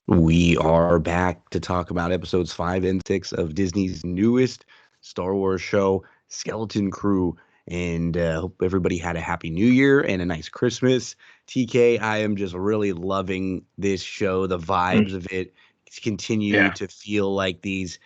We are back to talk about episodes 5 and 6 of Disney's newest Star Wars show, Skeleton Crew. And hope everybody had a happy new year and a nice Christmas. TK, I am just really loving this show. The Mm, vibes of it continue yeah. to feel like these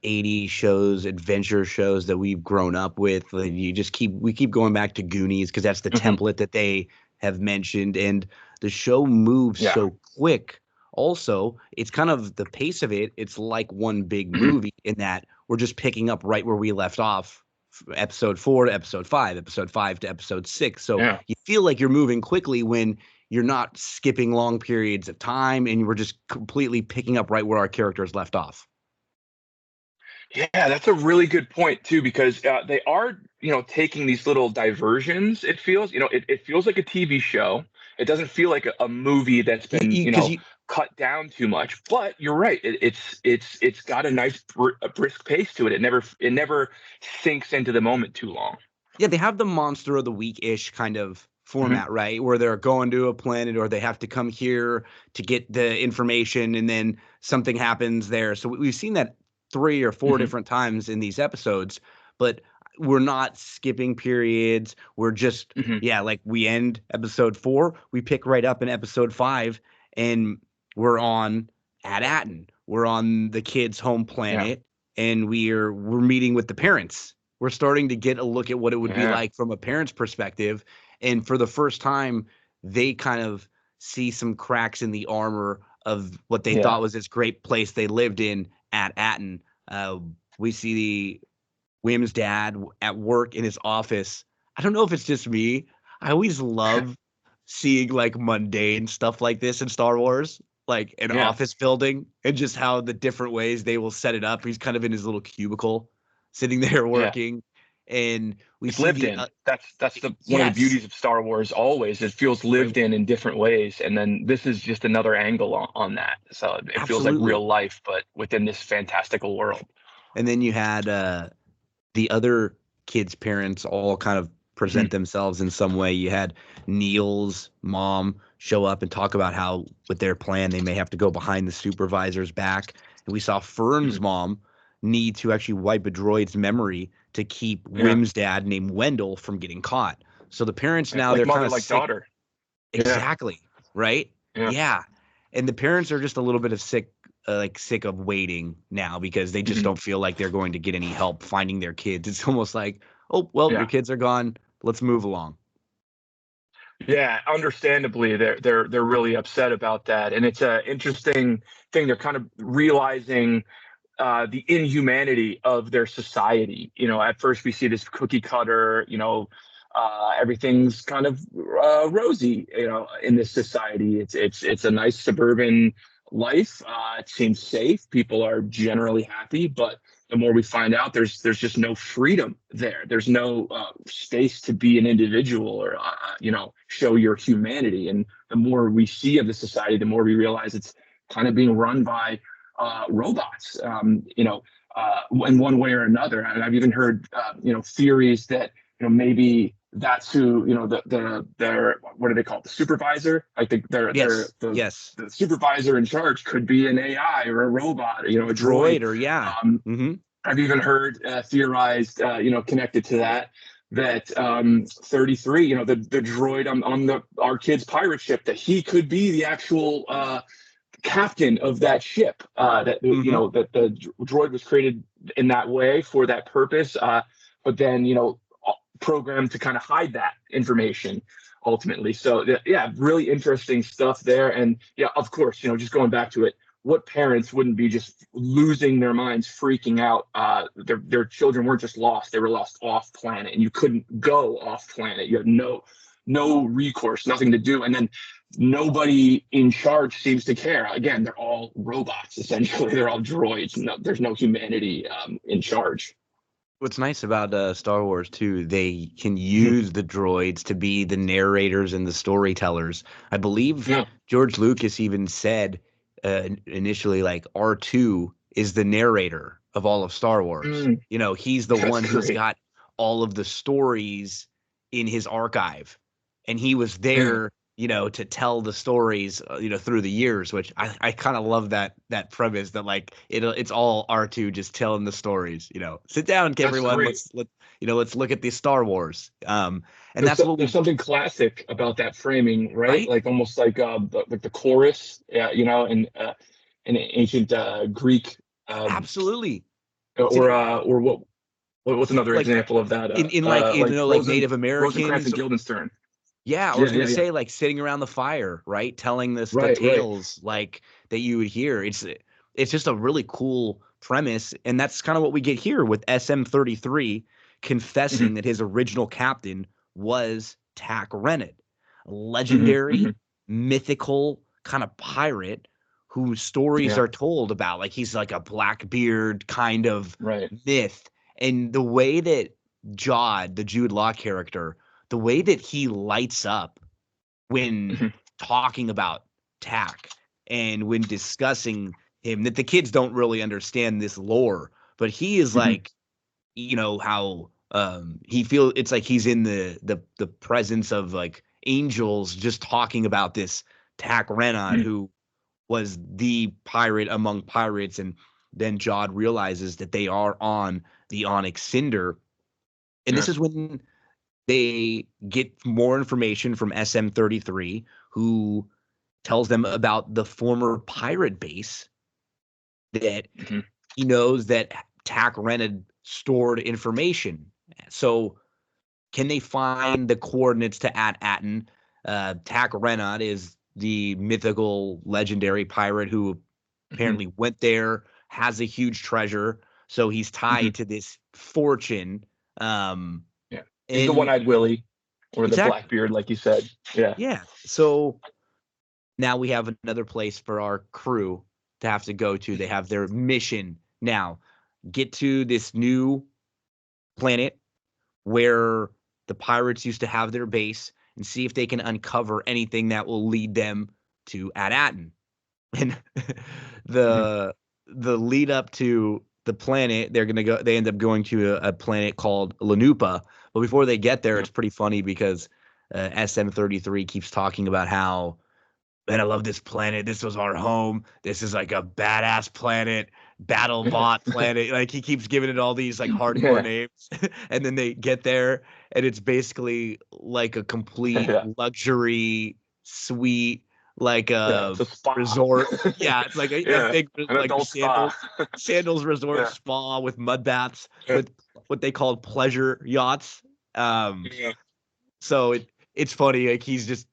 80s shows, adventure shows that we've grown up with. Like, we keep going back to Goonies because that's the Hmm. template that they have mentioned. And the show moves Yeah. so quick. Also, it's kind of the pace of it. It's like one big Mhm. movie in that we're just picking up right where we left off, episode 4 to episode 5, episode 5 to episode 6. So Yeah. you feel like you're moving quickly when you're not skipping long periods of time and we're just completely picking up right where our characters left off. Yeah, that's a really good point too, because they are, taking these little diversions. It feels, it feels like a TV show. It doesn't feel like a movie that's been, Because you cut down too much. But you're right. It's got a nice a brisk pace to it. It never sinks into the moment too long. Yeah, they have the monster of the week-ish kind of Hmm. format, right? Where they're going to a planet or they have to come here to get the information and then something happens there. So we've seen that 3 or 4 Hmm. different times in these episodes, but we're not skipping periods. We're just, Hmm. yeah, like we end episode 4, we pick right up in episode 5, and we're on Atten. We're on the kids' home Yeah. planet, and we're meeting with the parents. We're starting to get a look at what it would be Yeah. like from a parent's perspective. And for the first time, they kind of see some cracks in the armor of what they Yeah. thought was this great place they lived in at Atten. We see the William's dad at work in his office. I don't know if it's just me. I always love seeing like mundane stuff like this in Star Wars, like an Yeah. office building, and just how the different ways they will set it up. He's kind of in his little cubicle, sitting there Yeah. working, and we It's see lived the in. That's the one of the yes, beauties of Star Wars. Always, it feels right, lived in different ways, and then this is just another angle on that. So it feels like absolutely. real life, but within this fantastical world. And then you had the other kids' parents all kind of present Hmm. themselves in some way. You had Neil's mom show up and talk about how, with their plan, they may have to go behind the supervisor's back. And we saw Fern's Hmm. mom need to actually wipe a droid's memory to keep Yeah, Wim's dad, named Wendell, from getting caught. So the parents yeah, now, like they're kind mother, of like sick. daughter. Yeah, Exactly. Right. yeah. Yeah. And the parents are just a little bit of sick, like sick of waiting now because they just Hmm. don't feel like they're going to get any help finding their kids. It's almost like, oh, well, your Yeah, kids are gone. Let's move along. yeah. Understandably, they're really upset about that, and it's a interesting thing. They're kind of realizing the inhumanity of their society. At first we see this cookie cutter, everything's kind of rosy, in this society. It's a nice suburban life. It seems safe. People are generally happy, but the more we find out, there's just no freedom there. There's no space to be an individual or show your humanity. And the more we see of the society, the more we realize it's kind of being run by robots, in one way or another. And I've even heard, theories that, maybe that's who, their, what do they call it? The supervisor, like Yes. Yes. the supervisor in charge could be an AI or a robot, A a droid. droid or yeah. Um, Mm-hmm. I've even heard theorized, connected to that 33, the droid on the our kid's pirate ship, that he could be the actual captain of that ship. That Mm-hmm. that the droid was created in that way for that purpose, but then programmed to kind of hide that information ultimately. So yeah, really interesting stuff there. And yeah, of course, just going back to it, what parents wouldn't be just losing their minds, freaking out? Their children weren't just lost; they were lost off planet, and you couldn't go off planet. You had no recourse, nothing to do, and then nobody in charge seems to care. Again, they're all robots essentially. They're all droids. No, there's no humanity in charge. What's nice about Star Wars too, they can Mhm. use the droids to be the narrators and the storytellers. I believe Yeah. George Lucas even said initially, like R2 is the narrator of all of Star Wars. Mm, You know, he's the that's one who's great. got all of the stories in his archive, and he was Yeah. there. to tell the stories, through the years, which I kind of love that premise that like it's all R2 just telling the stories, sit down, That's everyone. great. Let's look at the Star Wars. And that's what There's we, something classic about that framing, right? right? Like almost like the chorus, in ancient Greek, um, Absolutely. or what's another Like example of that? in like, Like like Native Rosencrantz and Americans. Guildenstern. Yeah, I Yeah, was yeah, gonna yeah. say like sitting around the fire, right? Telling the Right, right. tales like that you would hear. It's just a really cool premise, and that's kind of what we get here with SM-33 Hmm. confessing that his original captain was Tack Rennet, a Hmm. Hmm. legendary, mythical kind of pirate whose stories Yeah, are told about. Like he's like a Blackbeard kind of right. myth, and the way that Jod, the Jude Law character, the way that he lights up when Hmm. talking about Tack and when discussing him, that the kids don't really understand this lore, but he is Hmm. like, how he feel it's like he's in the presence of like angels just talking about this Tack Renard, Hmm. who was the pirate among pirates. And then Jod realizes that they are on the Onyx Cinder. And Yeah. this is when they get more information from SM-33, who tells them about the former pirate base that Hmm. he knows that Tack Rented stored information. So can they find the coordinates to At-Aten? Tack Renard is the mythical legendary pirate who Hmm. apparently went there, has a huge treasure. So he's Hmm. tied to this fortune. Um, Yeah. He's the and one-eyed Willie, or the exactly. Blackbeard, like you said. Yeah. Yeah. So now we have another place for our crew to have to go to. They have their mission now. Get to this new planet where the pirates used to have their base and see if they can uncover anything that will lead them to At-Aten. And Hmm. the the lead up to the planet, they end up going to a planet called Lanupa. But before they get there, Yeah. it's pretty funny because SM-33 keeps talking about how, man, I love this planet. This was our home. This is like a badass planet, battle bot planet. Like he keeps giving it all these like hardcore Yeah. names. And then they get there and it's basically like a complete Yeah. luxury suite, like Yeah. a It's a spa. resort. Yeah, it's like a Yeah. big An like adult spa. sandals resort Yeah. spa with mud baths Yeah. with what they call pleasure yachts. Um Yeah. so it's funny, like he's just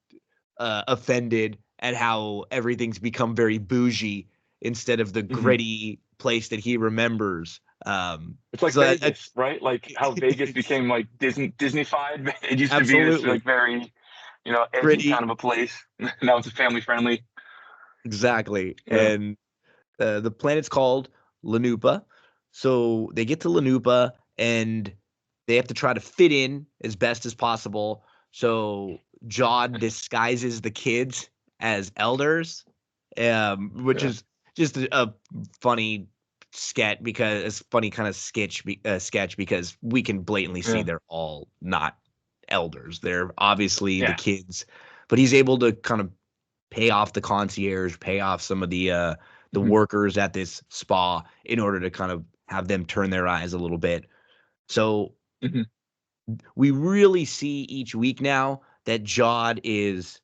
offended at how everything's become very bougie instead of the Hmm. gritty place that he remembers. It's like So Vegas, right? Like how Vegas became like Disneyfied. It used to be this absolutely like very, edgy kind gritty, of a place. Now it's family friendly. exactly. Yeah. And the planet's called Lanupa. So they get to Lanupa and they have to try to fit in as best as possible. So Jod disguises the kids as elders, which Yeah. is just a funny funny kind of sketch because we can blatantly see Yeah. they're all not elders. They're obviously the Yeah. kids, but he's able to kind of pay off the concierge, pay off some of the Hmm. workers at this spa in order to kind of have them turn their eyes a little bit. So Hmm. we really see each week now that Jod is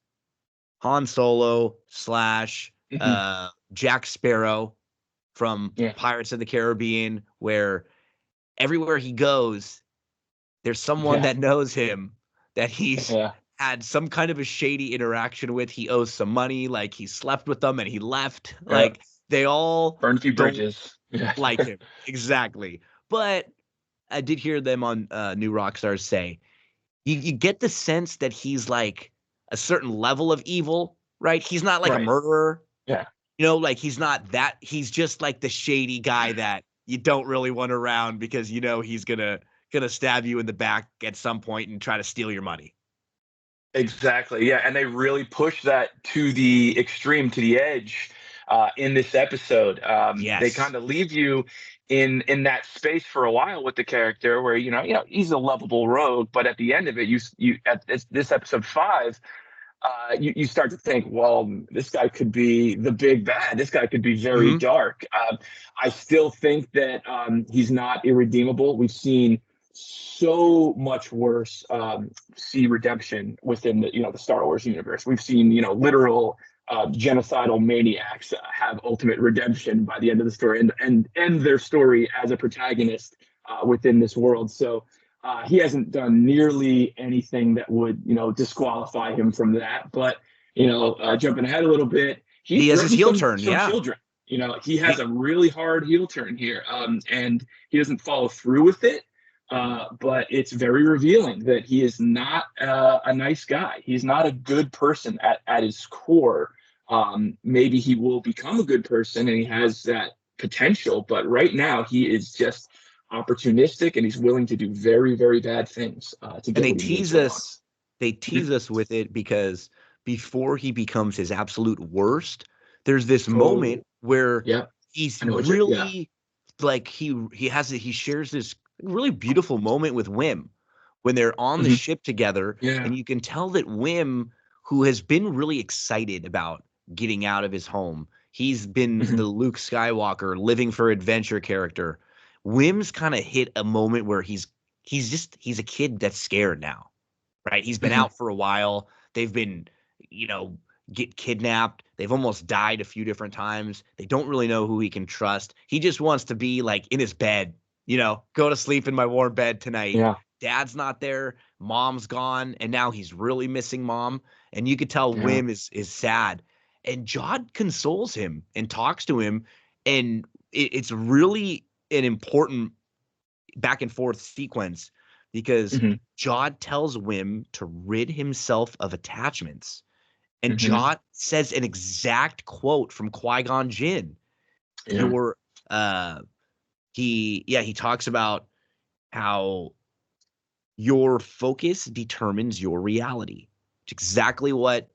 Han Solo slash Hmm. Jack Sparrow from Yeah. Pirates of the Caribbean, where everywhere he goes, there's someone Yeah. that knows him that he's Yeah. had some kind of a shady interaction with. He owes some money, like he slept with them and he left. Yeah. Like they all Burn a few don't bridges. Yeah. like him. Exactly. But I did hear them on New Rockstars say you get the sense that he's like a certain level of evil, right? He's not like a Right. murderer, Yeah. like he's not that. He's just like the shady guy that you don't really want around because he's gonna stab you in the back at some point and try to steal your money. Exactly. Yeah, and they really push that to the extreme, to the edge, in this episode. They Yes. kind of leave you in that space for a while with the character, where he's a lovable rogue, but at the end of it, you at this episode 5, you start to think, well, this guy could be the big bad. This guy could be very Hmm. dark. I still think that he's not irredeemable. We've seen so much worse see redemption within the Star Wars universe. We've seen literal genocidal maniacs have ultimate redemption by the end of the story and end their story as a protagonist within this world. So he hasn't done nearly anything that would, disqualify him from that. But, jumping ahead a little bit, he He has his threatens heel some turn. Yeah. children. He has He- a really hard heel turn here, and he doesn't follow through with it. But it's very revealing that he is not a nice guy. He's not a good person at his core. Maybe he will become a good person, and he has that potential. But right now, he is just opportunistic, and he's willing to do very, very bad things to and get what he needs. they tease us with it because before he becomes his absolute worst, there's this Totally. moment where Yeah, he's I know what you're. Yeah. really like he shares this really beautiful moment with Wim when they're on the Mhm. ship together, Yeah. and you can tell that Wim, who has been really excited about getting out of his home, he's been Mhm. the Luke Skywalker living for adventure character. Wim's kind of hit a moment where he's a kid that's scared now, right? He's been Mhm. out for a while. They've been, you know, get kidnapped. They've almost died a few different times. They don't really know who he can trust. He just wants to be like in his bed, go to sleep in my warm bed tonight. Yeah. Dad's not there. Mom's gone. And now he's really missing mom. And you could tell Yeah. Wim is sad. And Jod consoles him and talks to him. And it's really an important back and forth sequence because Mhm. Jod tells Wim to rid himself of attachments. And Mhm. Jod says an exact quote from Qui-Gon Jinn. Yeah. Your he talks about how your focus determines your reality. It's exactly what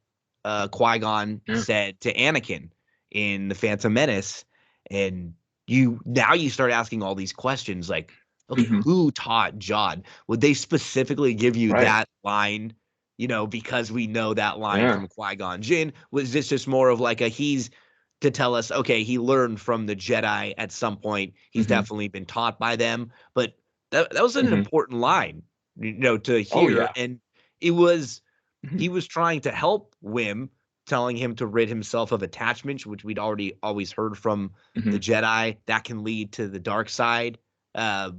Qui-Gon Yeah. said to Anakin in The Phantom Menace. And you start asking all these questions like, okay, Mhm. who taught Jod? Would they specifically give you Right. that line, because we know that line Yeah. from Qui-Gon Jinn? Was this just more of like he's to tell us, okay, he learned from the Jedi at some point. He's Mhm. definitely been taught by them. But that was an Mhm. important line, to Oh hear. yeah. And it was, Mhm. he was trying to help Wim, telling him to rid himself of attachments, which we'd already always heard from the Mhm. Jedi. That can lead to the dark side,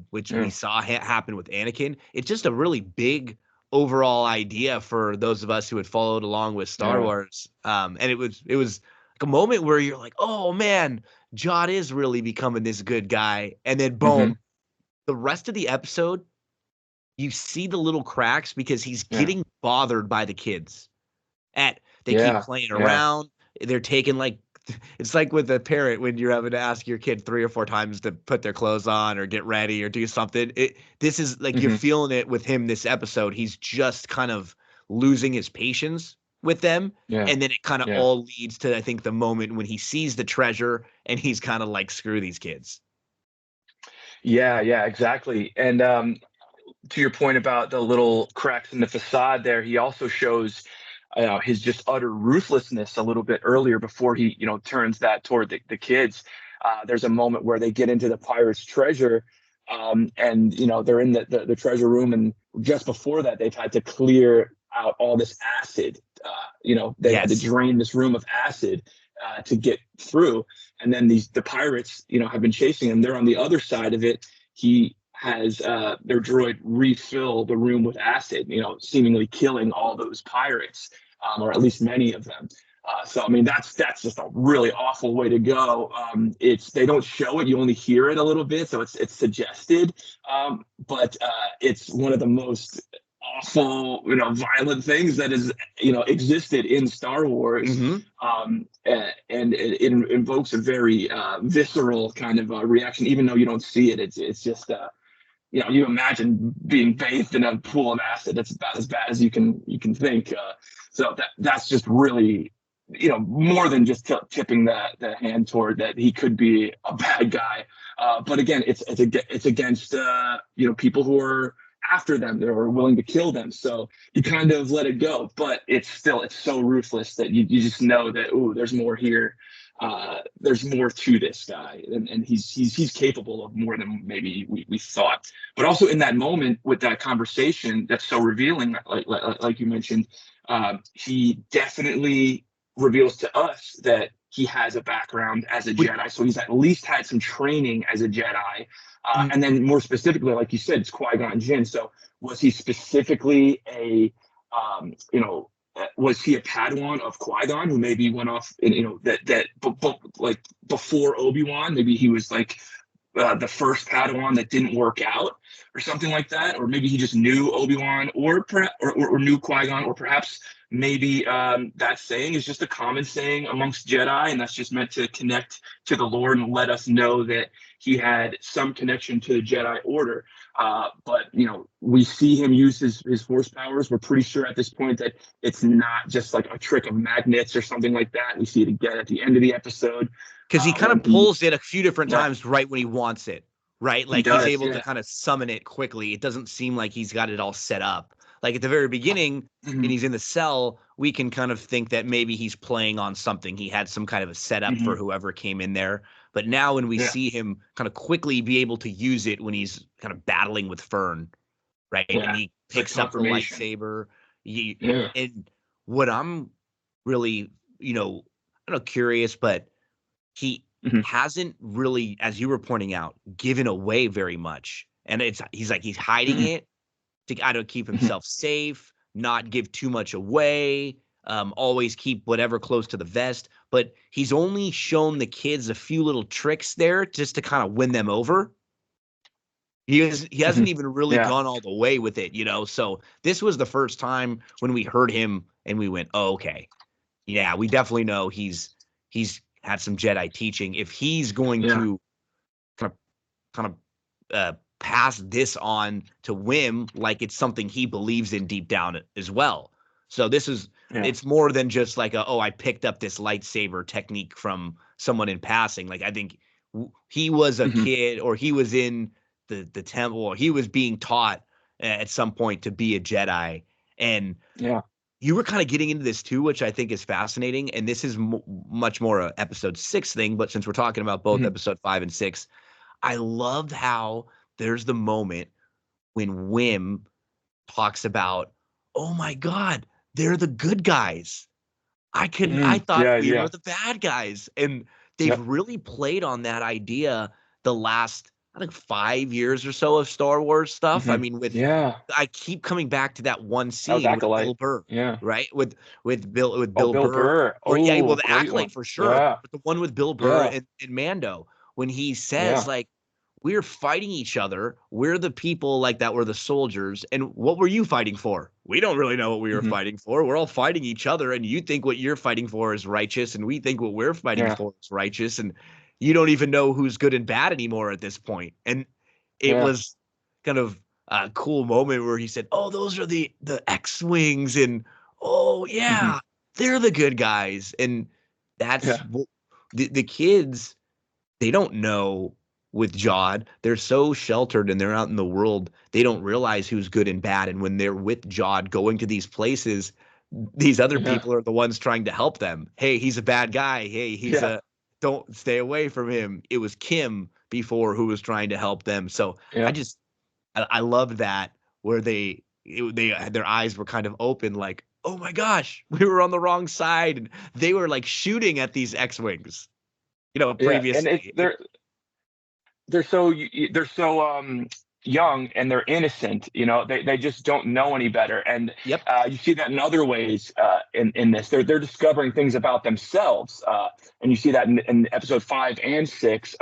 which we Yeah. saw happen with Anakin. It's just a really big overall idea for those of us who had followed along with Star Yeah. Wars. And it was like a moment where you're like, oh man, Jod is really becoming this good guy. And then boom, Mhm. the rest of the episode, you see the little cracks because he's Yeah. getting bothered by the kids. They keep Yeah. playing Yeah. around. They're taking it's like with a parent when you're having to ask your kid 3 or 4 times to put their clothes on or get ready or do something. This is like you're Mhm. feeling it with him this episode. He's just kind of losing his patience with them. Yeah. And then it kind of Yeah. all leads to, I think, the moment when he sees the treasure and he's kind of like, screw these kids. Yeah. Yeah. Exactly. And to your point about the little cracks in the facade there, he also shows his just utter ruthlessness a little bit earlier before he, turns that toward the kids. There's a moment where they get into the pirate's treasure, and they're in the treasure room, and just before that, they've had to clear out all this acid. They've had to Yes. drain this room of acid to get through, and then the pirates, have been chasing him. They're on the other side of it. He has their droid refill the room with acid, seemingly killing all those pirates, or at least many of them. So I mean, that's just a really awful way to go. They don't show it; you only hear it a little bit, so it's suggested. But it's one of the most awful, violent things that has existed in Star Wars. Mm-hmm. And it invokes a very visceral kind of reaction, even though you don't see it. It's just you imagine being bathed in a pool of acid. That's about as bad as you can think. So that's just really, more than just tipping the hand toward that he could be a bad guy. But again, it's against people who are after them. They were willing to kill them. So you kind of let it go, but it's so ruthless that you just know that, ooh, there's more here. There's more to this guy, and he's capable of more than maybe we thought. But also in that moment with that conversation, that's so revealing. Like you mentioned, he definitely reveals to us that he has a background as a Jedi, so he's at least had some training as a Jedi. And then more specifically, like you said, it's Qui-Gon Jinn. So was he specifically was he a Padawan of Qui-Gon who maybe went off, like before Obi-Wan? Maybe he was like the first Padawan that didn't work out or something like that, or maybe he just knew Obi-Wan or knew Qui-Gon, or perhaps maybe that saying is just a common saying amongst Jedi, and that's just meant to connect to the Lord and let us know that he had some connection to the Jedi Order. But we see him use his force powers. We're pretty sure at this point that it's not just like a trick of magnets or something like that. We see it again at the end of the episode. Because he kind of pulls it a few different times right when he wants it, right? Like he's able to kind of summon it quickly. It doesn't seem like he's got it all set up. Like at the very beginning, and he's in the cell, we can kind of think that maybe he's playing on something. He had some kind of a setup for whoever came in there. But now when we see him kind of quickly be able to use it when he's kind of battling with Fern, right? And he picks up the lightsaber. And what I'm really, I don't know, curious, but he hasn't really, as you were pointing out, given away very much. And he's hiding it to keep himself safe, not give too much away, always keep whatever close to the vest. But he's only shown the kids a few little tricks there just to kind of win them over. He hasn't even really gone all the way with it, So this was the first time when we heard him and we went, oh, okay. Yeah, we definitely know he's had some Jedi teaching. If he's going to kind of pass this on to Wim, like it's something he believes in deep down as well. So this is it's more than just like I picked up this lightsaber technique from someone in passing. Like I think he was a kid, or he was in the temple, or he was being taught at some point to be a Jedi. And you were kind of getting into this too, which I think is fascinating. And this is much more a episode 6 thing, but since we're talking about both episode 5 and 6, I loved how there's the moment when Wim talks about, oh my God, they're the good guys. I thought we were the bad guys. And they've really played on that idea the last, I think, 5 years or so of Star Wars stuff. I mean, I keep coming back to that one scene with Bill Burr, right? With Bill Burr. The Acolyte for sure. But the one with Bill Burr and Mando, when he says like, we're fighting each other. We're the people like that were the soldiers. And what were you fighting for? We don't really know what we were fighting for. We're all fighting each other. And you think what you're fighting for is righteous. And we think what we're fighting for is righteous. And you don't even know who's good and bad anymore at this point. And it was kind of a cool moment where he said, oh, those are the X-Wings. And, oh, yeah, they're the good guys. And that's the kids, they don't know. With Jod, they're so sheltered and they're out in the world, they don't realize who's good and bad. And when they're with Jod going to these places, these other people are the ones trying to help them. Hey, he's a bad guy. Hey, he's don't stay away from him. It was Kim before who was trying to help them. So I love that where they had their eyes were kind of open, like, oh my gosh, we were on the wrong side. And they were like shooting at these X-Wings, previously. And they're so young and they're innocent, they just don't know any better. And you see that in other ways in this. They're discovering things about themselves. And you see that in episode 5 and 6.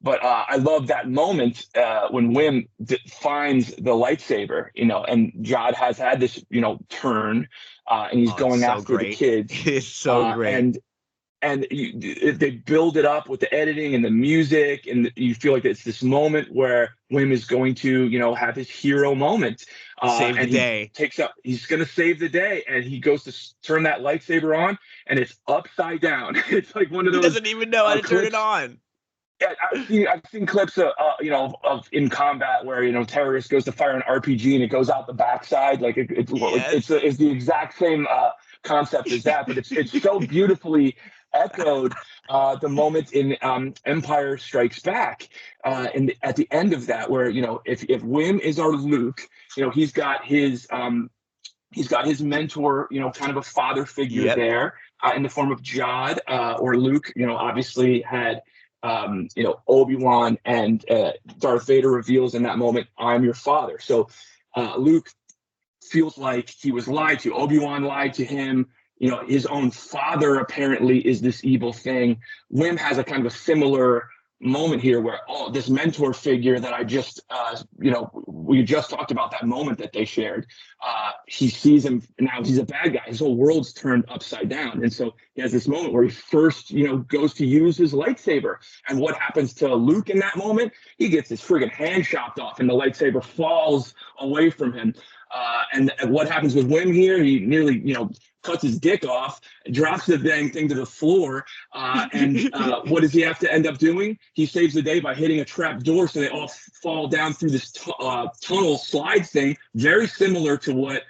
But I love that moment when Wim finds the lightsaber, and Jod has had this, turn, and he's going after the kids. It's so great. And they build it up with the editing and the music, and you feel like it's this moment where Wim is going to, have his hero moment. Save the day. He's going to save the day, and he goes to turn that lightsaber on, and it's upside down. It's like one of those. He doesn't even know how to turn it on. Yeah, I've seen clips of of in combat where terrorist goes to fire an RPG and it goes out the backside. Like Yes. it's the exact same concept as that, but it's so beautifully echoed the moment in Empire Strikes Back, at the end of that, where if Wim is our Luke, he's got his mentor, kind of a father figure Yep. there, in the form of Jod, or Luke. Obviously had Obi-Wan, and Darth Vader reveals in that moment, "I'm your father." So Luke feels like he was lied to. Obi-Wan lied to him. His own father apparently is this evil thing. Wim has a kind of a similar moment here where, this mentor figure that I just, we just talked about, that moment that they shared. He sees him now, he's a bad guy. His whole world's turned upside down. And so he has this moment where he first, goes to use his lightsaber. And what happens to Luke in that moment? He gets his friggin' hand chopped off and the lightsaber falls away from him. And what happens with Wim here? He nearly, cuts his dick off, drops the dang thing to the floor, and what does he have to end up doing? He saves the day by hitting a trap door, so they all fall down through this tunnel slide thing, very similar to what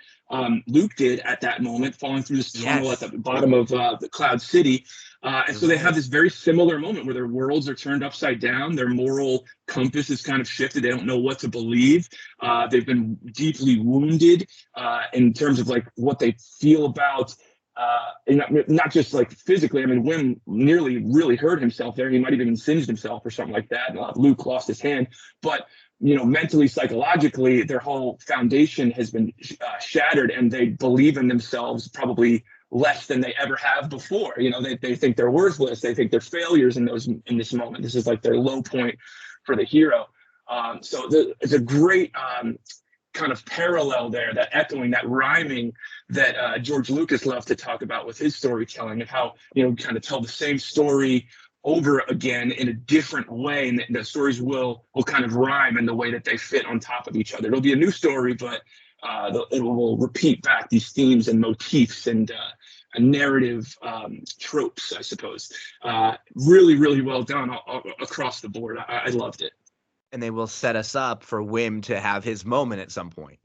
Luke did at that moment, falling through this tunnel at the bottom of the Cloud City. And so they have this very similar moment where their worlds are turned upside down. Their moral compass is kind of shifted. They don't know what to believe. They've been deeply wounded in terms of like what they feel about, and not just like physically. I mean, Wim nearly really hurt himself there. He might have even singed himself or something like that. Luke lost his hand, but mentally, psychologically, their whole foundation has been shattered, and they believe in themselves probably less than they ever have before. They think they're worthless. They think they're failures in this moment. This is like their low point for the hero. So it's a great kind of parallel there, that echoing, that rhyming that George Lucas loved to talk about with his storytelling, and how kind of tell the same story over again in a different way, and the stories will kind of rhyme in the way that they fit on top of each other. It'll be a new story, but it will repeat back these themes and motifs and narrative tropes, I suppose. Really, really well done across the board. I loved it. And they will set us up for Wim to have his moment at some point,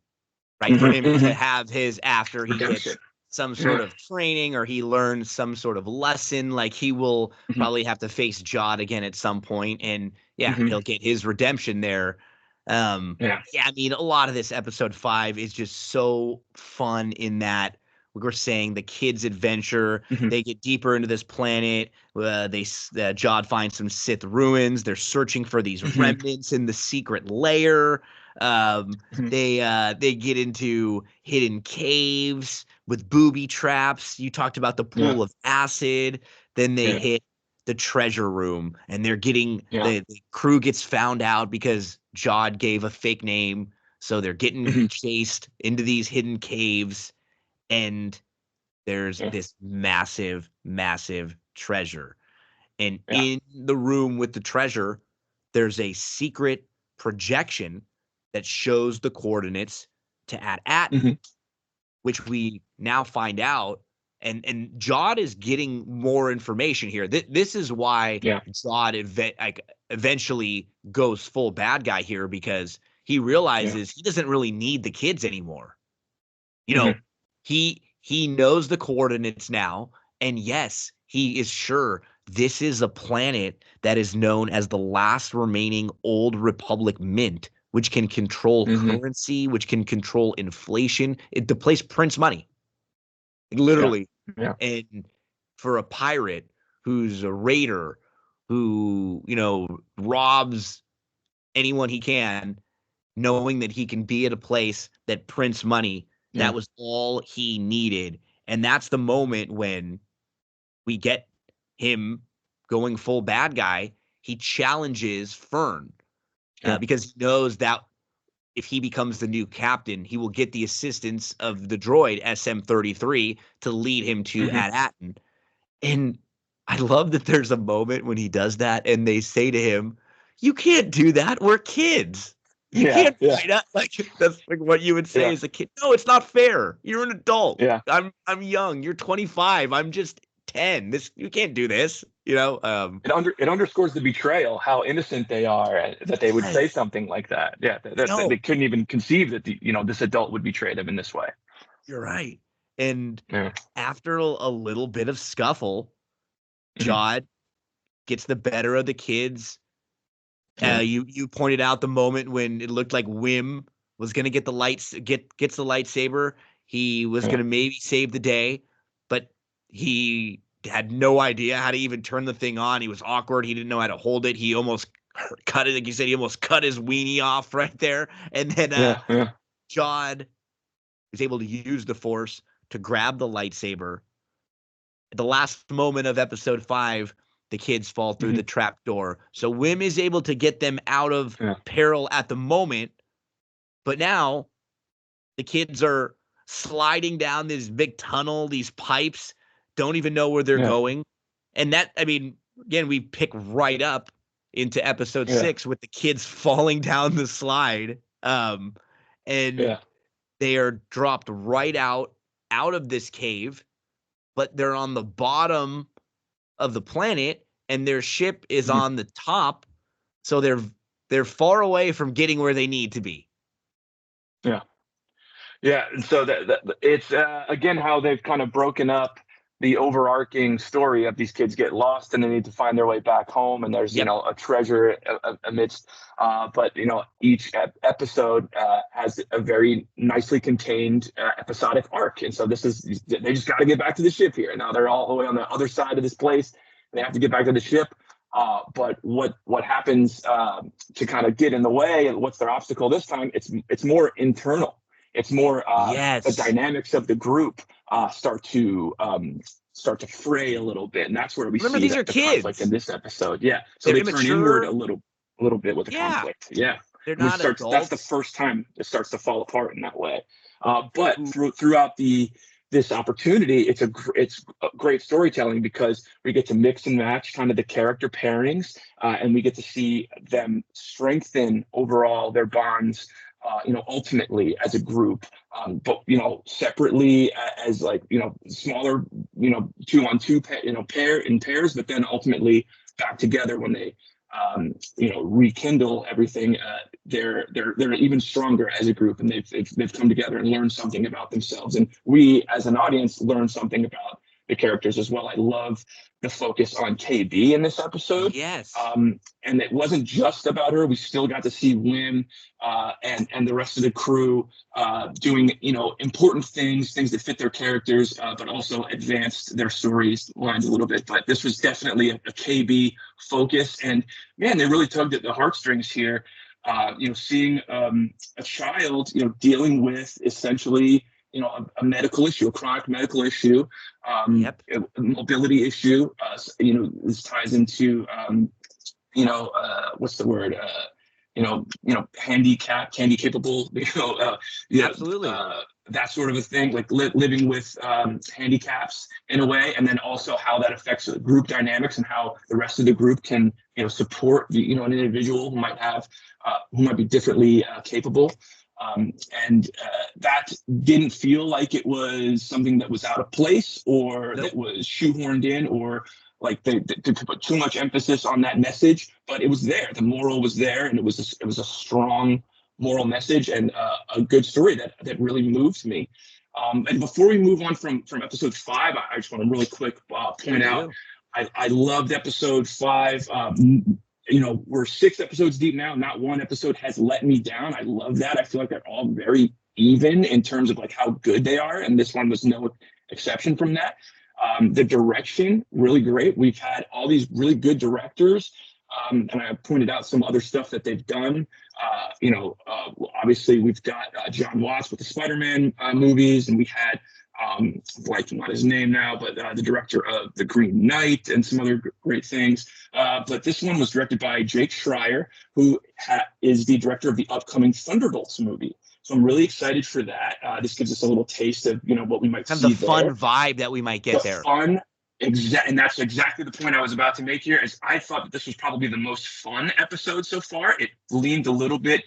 right? For him to have his, after he gets some sort of training or he learns some sort of lesson, like he will probably have to face Jod again at some point, and he'll get his redemption there. I mean, a lot of this episode 5 is just so fun in that we're saying the kids' adventure. They get deeper into this planet. Jod finds some Sith ruins. They're searching for these remnants in the secret lair. They get into hidden caves with booby traps. You talked about the pool of acid. Then they hit the treasure room, and they're getting the crew gets found out because Jod gave a fake name. So they're getting chased into these hidden caves, and there's this massive, massive treasure. And in the room with the treasure, there's a secret projection that shows the coordinates to At-Aten, which we now find out. And Jod is getting more information here. This is why Jod eventually goes full bad guy here, because he realizes he doesn't really need the kids anymore. He knows the coordinates now, and yes, he is sure this is a planet that is known as the last remaining Old Republic mint, which can control currency, which can control inflation. The place prints money, literally. And for a pirate who's a raider, who robs anyone he can, knowing that he can be at a place that prints money, that was all he needed. And that's the moment when we get him going full bad guy. He challenges Fern because he knows that if he becomes the new captain, he will get the assistance of the droid SM-33 to lead him to At-Aten. And I love that there's a moment when he does that and they say to him, "You can't do that. We're kids. You can't fight us." Like, that's like what you would say as a kid. No, it's not fair. You're an adult. I'm young. You're 25. I'm just can. You can't do this. It underscores the betrayal, how innocent they are, that they would say something like that. Yeah, that they couldn't even conceive that this adult would betray them in this way. You're right. And Yeah. after a little bit of scuffle, Jod gets the better of the kids. Yeah. You pointed out the moment when it looked like Wim was gonna get the gets the lightsaber. He was gonna maybe save the day, but he had no idea how to even turn the thing on. He was awkward. He didn't know how to hold it. He almost cut it, like you said. He almost cut his weenie off right there. And then Jod is able to use the Force to grab the lightsaber. At the last moment of episode 5, the kids fall through the trap door. So Wim is able to get them out of peril at the moment. But now the kids are sliding down this big tunnel, these pipes, don't even know where they're going. And that, I mean, again, we pick right up into episode 6 with the kids falling down the slide. And they are dropped right out of this cave, but they're on the bottom of the planet and their ship is on the top. So they're far away from getting where they need to be. Yeah. Yeah. And so that it's again how they've kind of broken up the overarching story of these kids get lost and they need to find their way back home, and there's a treasure amidst but each episode has a very nicely contained episodic arc, and so they just got to get back to the ship here. Now they're all the way on the other side of this place, and they have to get back to the ship. But what happens to kind of get in the way, and what's their obstacle this time? It's more internal. It's more the dynamics of the group start to fray a little bit, and that's where we see the conflict in this episode. Yeah, so they turn inward a little bit with the conflict. Yeah, they're not adults. That's the first time it starts to fall apart in that way. But throughout this opportunity, it's great storytelling because we get to mix and match kind of the character pairings, and we get to see them strengthen overall their bonds. Ultimately as a group, but separately as smaller, 2-on-2 pair in pairs, but then ultimately back together when they rekindle everything. They're even stronger as a group, and they've come together and learned something about themselves, and we as an audience learn something about the characters as well. I love the focus on KB in this episode. Yes. And it wasn't just about her. We still got to see Wim and the rest of the crew doing, important things that fit their characters, but also advanced their stories lines a little bit. But this was definitely a KB focus. And man, they really tugged at the heartstrings here. Seeing a child, dealing with essentially, a medical issue, a chronic medical issue, a mobility issue. This ties into, what's the word? Handy capable. Absolutely. That sort of a thing, like living with handicaps in a way, and then also how that affects the group dynamics and how the rest of the group can, support an individual who might be differently capable. And that didn't feel like it was something that was out of place or that was shoehorned in, or like they put too much emphasis on that message, but it was there. The moral was there, and it was a strong moral message and a good story that really moved me. And before we move on from episode 5, I just want to really quick point out, I loved episode 5. We're 6 episodes deep now. Not one episode has let me down. I love that. I feel like they're all very even in terms of like how good they are, and this one was no exception from that. The direction, really great. We've had all these really good directors, and I pointed out some other stuff that they've done. Obviously we've got John Watts with the Spider-Man movies, and we had blanking on his name now, but the director of The Green Knight and some other great things. But this one was directed by Jake Schreier, who is the director of the upcoming Thunderbolts movie. So I'm really excited for that. This gives us a little taste of what we might see there. The fun vibe that we might get there. Fun, and that's exactly the point I was about to make here. Is I thought that this was probably the most fun episode so far. It leaned a little bit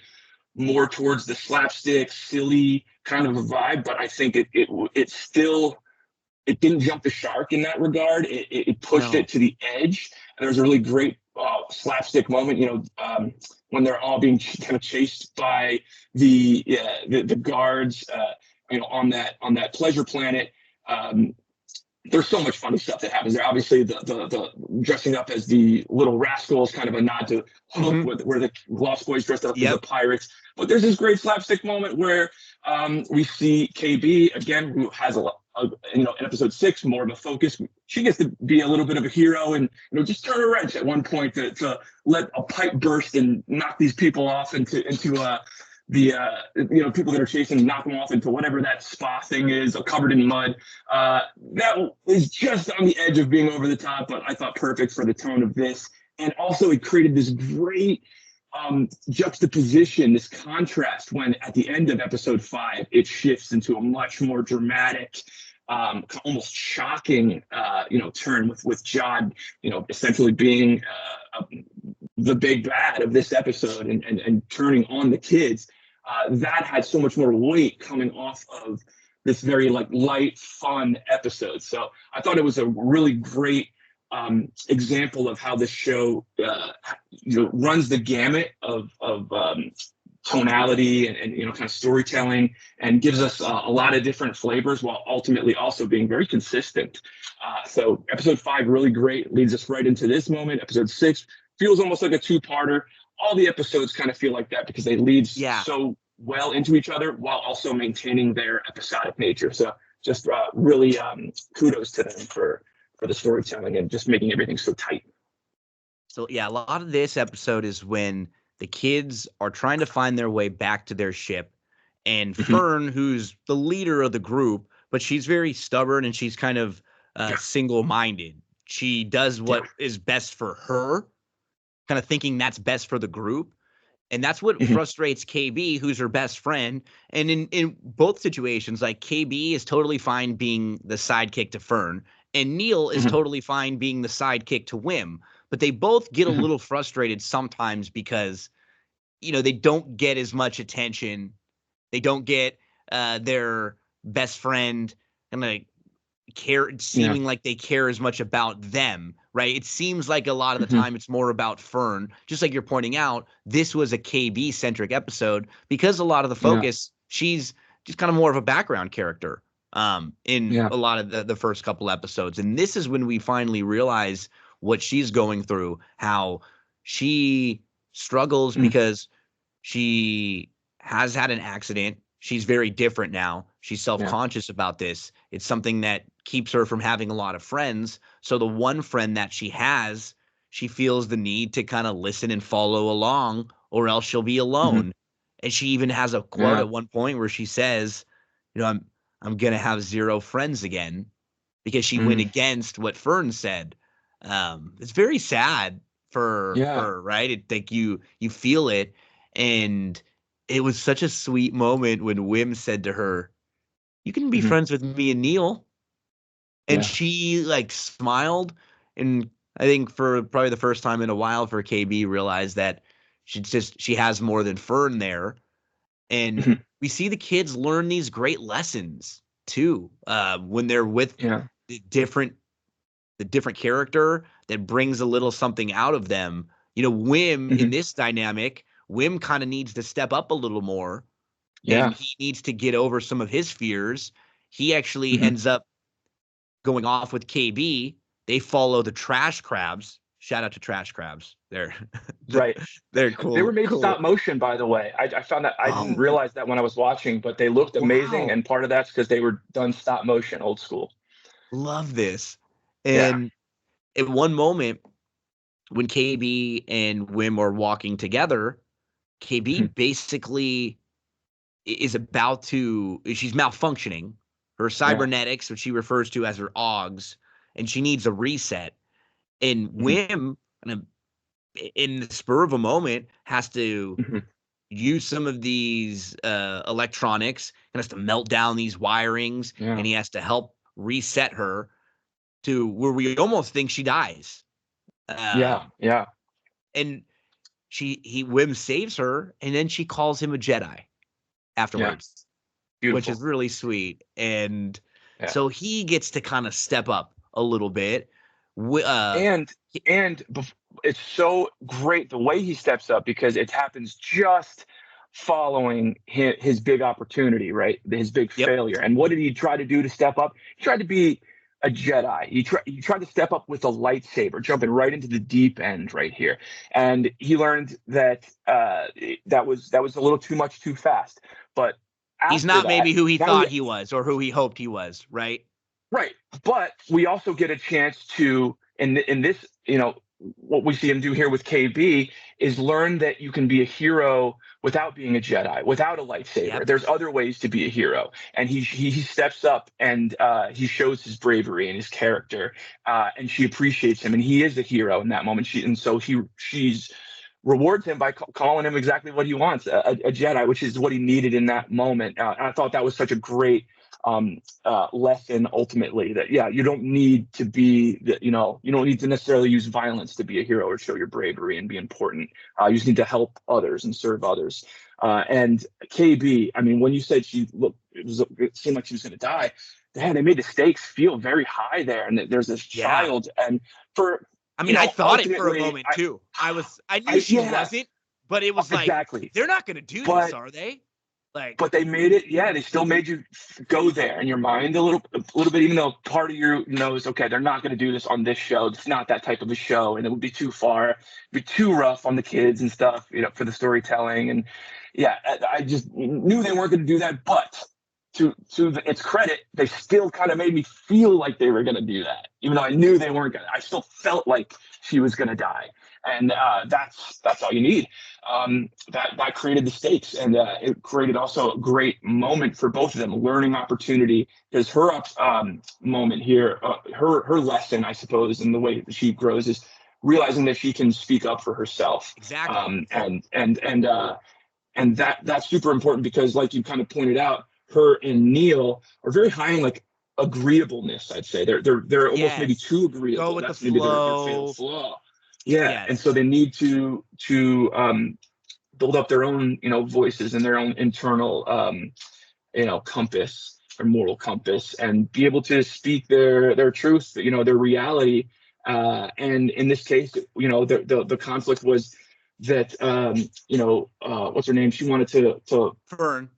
more towards the slapstick, silly kind of a vibe, but I think it still it didn't jump the shark in that regard. It pushed No. it to the edge. And there was a really great slapstick moment, when they're all being kind of chased by the guards, on that pleasure planet. There's so much funny stuff that happens there. Obviously, the dressing up as the little rascals, kind of a nod to Hook, where the Lost Boys dressed up as the pirates. But there's this great slapstick moment where we see KB again, who has in episode 6, more of a focus. She gets to be a little bit of a hero and just turn a wrench at one point to let a pipe burst and knock these people off into the people that are chasing, knock them off into whatever that spa thing is, covered in mud. That was just on the edge of being over the top, but I thought perfect for the tone of this. And also, it created this great juxtaposition, this contrast, when at the end of episode 5, it shifts into a much more dramatic, almost shocking, turn with Jod, essentially being the big bad of this episode and turning on the kids. That had so much more weight coming off of this very light, fun episode. So I thought it was a really great example of how this show runs the gamut of tonality and kind of storytelling, and gives us a lot of different flavors while ultimately also being very consistent. So episode 5, really great, leads us right into this moment. Episode 6 feels almost like a two-parter. All the episodes kind of feel like that because they lead so well into each other while also maintaining their episodic nature. So just really kudos to them for the storytelling and just making everything so tight. So yeah, a lot of this episode is when the kids are trying to find their way back to their ship, and Fern, who's the leader of the group, but she's very stubborn and she's kind of single-minded. She does what is best for her, kind of thinking that's best for the group. And that's what frustrates KB, who's her best friend. And in both situations, like, KB is totally fine being the sidekick to Fern, and Neil is totally fine being the sidekick to Wim. But they both get a little frustrated sometimes because, they don't get as much attention. They don't get their best friend and seeming like they care as much about them, right? It seems like a lot of the time it's more about Fern. Just like you're pointing out, this was a KB-centric episode because a lot of the focus, she's just kind of more of a background character in a lot of the first couple episodes. And this is when we finally realize what she's going through, how she struggles because she has had an accident. She's very different now. She's self-conscious about this. It's something that keeps her from having a lot of friends. So the one friend that she has, she feels the need to kind of listen and follow along, or else she'll be alone. And she even has a quote at one point where she says, I'm going to have 0 friends again, because she went against what Fern said. It's very sad for her, right? Like you feel it. And it was such a sweet moment when Wim said to her, "You can be friends with me and Neil." And she smiled. And I think for probably the first time in a while for KB, realized that she has more than Fern there. And we see the kids learn these great lessons too, when they're with the different character that brings a little something out of them. Wim in this dynamic, Wim kind of needs to step up a little more. And he needs to get over some of his fears. He actually ends up going off with KB. They follow the trash crabs. Shout out to trash crabs. They're cool. They were made stop motion, by the way. I found that I didn't realize that when I was watching, but they looked amazing. And part of that's because they were done stop motion, old school. Love this. And at one moment when KB and Wim are walking together, KB basically is she's malfunctioning. Her cybernetics, which she refers to as her OGs, and she needs a reset. And Wim, in the spur of a moment, has to use some of these electronics, and has to melt down these wirings, and he has to help reset her to where we almost think she dies. And Wim saves her, and then she calls him a Jedi afterwards, which is really sweet. And Yeah. So he gets to kind of step up a little bit. And it's so great the way he steps up because it happens just following his big opportunity, right? His big Yep. failure. And what did he try to do to step up? He tried to be a Jedi. He tried to step up with a lightsaber, jumping right into the deep end right here. And he learned that that was a little too much too fast. But he's after not that, maybe who he now thought he was or who he hoped he was, right? right. But we also get a chance to, in this, what we see him do here with KB is learn that you can be a hero without being a Jedi, without a lightsaber. Yep. There's other ways to be a hero, and he steps up and he shows his bravery and his character, and she appreciates him, and he is a hero in that moment. She's rewards him by calling him exactly what he wants, a Jedi, which is what he needed in that moment. And I thought that was such a great lesson ultimately that you don't need to be you don't need to necessarily use violence to be a hero or show your bravery and be important. You just need to help others and serve others. And KB, I mean, when you said it seemed like she was going to die, man, they made the stakes feel very high there, and there's this child, and I thought it for a moment too. I knew she wasn't, but it was like, exactly, they're not going to do this, are they? But they made it, they still made you go there in your mind a little bit, even though part of you knows, okay, they're not going to do this on this show. It's not that type of a show, and it would be too far, be too rough on the kids and stuff, for the storytelling. And I just knew they weren't going to do that. But to its credit, they still kind of made me feel like they were going to do that, even though I knew they weren't going to. I still felt like she was going to die, and that's all you need. That created the stakes, and it created also a great moment for both of them, a learning opportunity, because her moment here, her lesson, I suppose, in the way that she grows is realizing that she can speak up for herself. Exactly. And that's super important because, like you kind of pointed out, her and Neil are very high in like agreeableness. I'd say they're almost maybe too agreeable. Go with that's the maybe flow. their fatal flaw. And so they need to build up their own voices and their own internal compass or moral compass, and be able to speak their truth, their reality. And in this case, the conflict was that what's her name, she wanted to Fern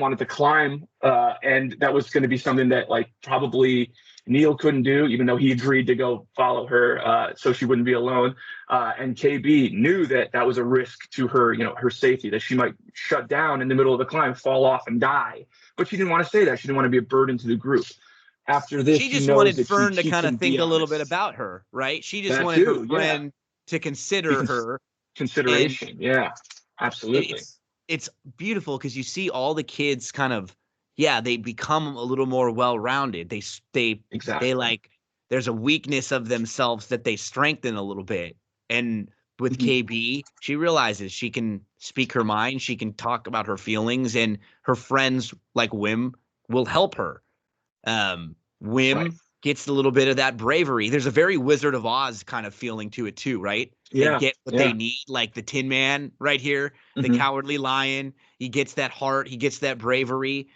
wanted to climb, and that was going to be something that like probably Neil couldn't do, even though he agreed to go follow her, so she wouldn't be alone. And KB knew that was a risk to her, her safety, that she might shut down in the middle of the climb, fall off, and die. But she didn't want to say that. She didn't want to be a burden to the group. After this, she just wanted Fern to kind of think a little bit about her, right? She just wanted her friend to consider her. Consideration, absolutely. It's beautiful because you see all the kids kind of, they become a little more well-rounded. They like, there's a weakness of themselves that they strengthen a little bit. And with KB, she realizes she can speak her mind. She can talk about her feelings, and her friends like Wim will help her. Wim gets a little bit of that bravery. There's a very Wizard of Oz kind of feeling to it too, right? They get what they need, like the Tin Man right here, the Cowardly Lion. He gets that heart. He gets that bravery.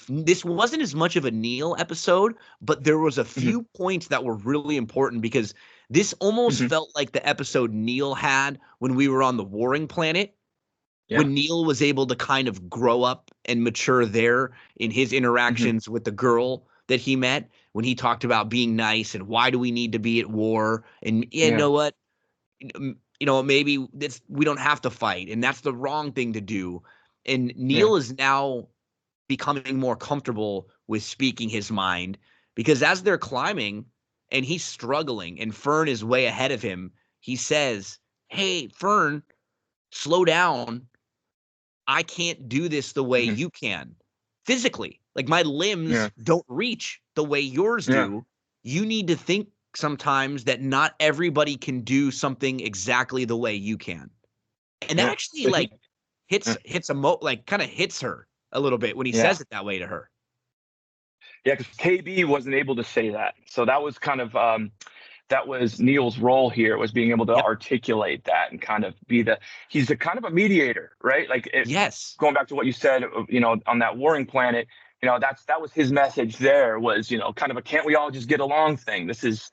This wasn't as much of a Neil episode, but there was a few points that were really important, because this almost felt like the episode Neil had when we were on the Warring Planet, when Neil was able to kind of grow up and mature there in his interactions with the girl that he met, when he talked about being nice and why do we need to be at war, and you know what, maybe we don't have to fight, and that's the wrong thing to do. And Neil is now becoming more comfortable with speaking his mind, because as they're climbing and he's struggling and Fern is way ahead of him, he says, "Hey, Fern, slow down. I can't do this the way you can physically. Like, my limbs don't reach the way yours do. You need to think sometimes that not everybody can do something exactly the way you can." And that actually kind of hits her a little bit when he says it that way to her. Yeah, because KB wasn't able to say that. So that was kind of that was Neil's role here, was being able to articulate that and kind of he's a kind of a mediator, right? Like, going back to what you said, on that Warring Planet, that was his message there, was, kind of a can't we all just get along thing. This is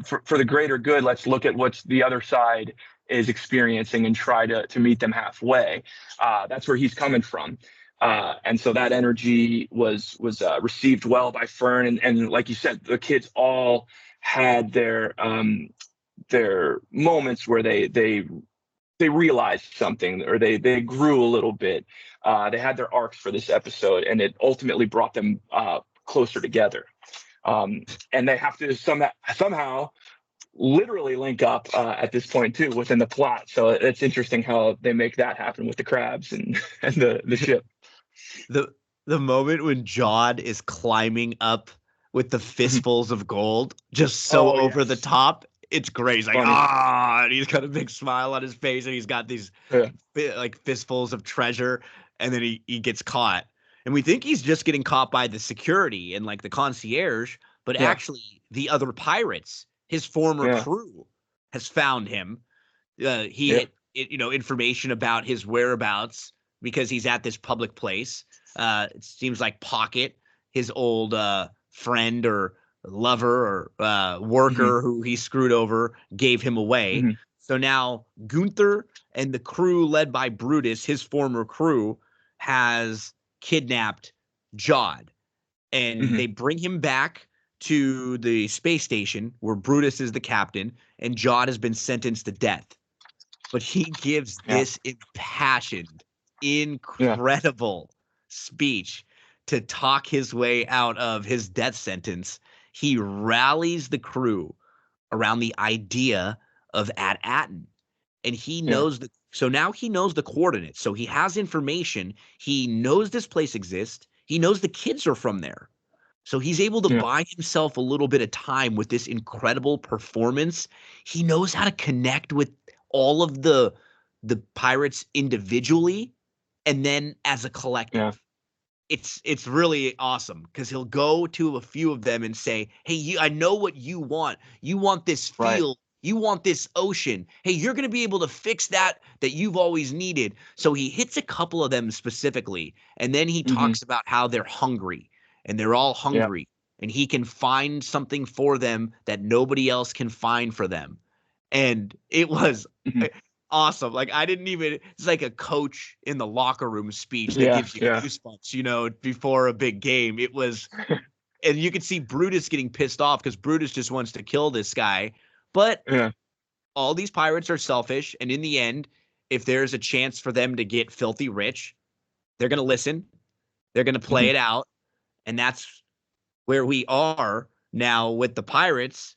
for the greater good. Let's look at what the other side is experiencing and try to meet them halfway. That's where he's coming from. And so that energy was received well by Fern, and like you said, the kids all had their moments where they realized something, or they grew a little bit. They had their arcs for this episode, and it ultimately brought them closer together. And they have to somehow literally link up at this point too within the plot. So it's interesting how they make that happen with the crabs and the ship. The moment when Jod is climbing up with the fistfuls of gold, just so over the top. It's great. He's like, and he's got a big smile on his face, and he's got these like fistfuls of treasure, and then he gets caught. And we think he's just getting caught by the security and like the concierge, but actually the other pirates, his former crew, has found him. He had, information about his whereabouts because he's at this public place. It seems like Pocket, his old friend or lover or worker who he screwed over, gave him away. So now Gunther and the crew led by Brutus, his former crew, has kidnapped Jod, and they bring him back to the space station where Brutus is the captain, and Jod has been sentenced to death. But he gives this impassioned, incredible speech to talk his way out of his death sentence. He rallies the crew around the idea of At-Aten, and he knows so now he knows the coordinates. So he has information. He knows this place exists. He knows the kids are from there. So he's able to buy himself a little bit of time with this incredible performance. He knows how to connect with all of the pirates individually and then as a collective. It's really awesome because he'll go to a few of them and say, hey, I know what you want. You want this field. You want this ocean. Hey, you're going to be able to fix that you've always needed. So he hits a couple of them specifically. And then he talks about how they're hungry, and they're all hungry. And he can find something for them that nobody else can find for them. And it was awesome. Like, it's like a coach in the locker room speech that gives you goosebumps, before a big game. It was, and you could see Brutus getting pissed off because Brutus just wants to kill this guy. But all these pirates are selfish. And in the end, if there's a chance for them to get filthy rich, they're going to listen. They're going to play it out. And that's where we are now with the pirates.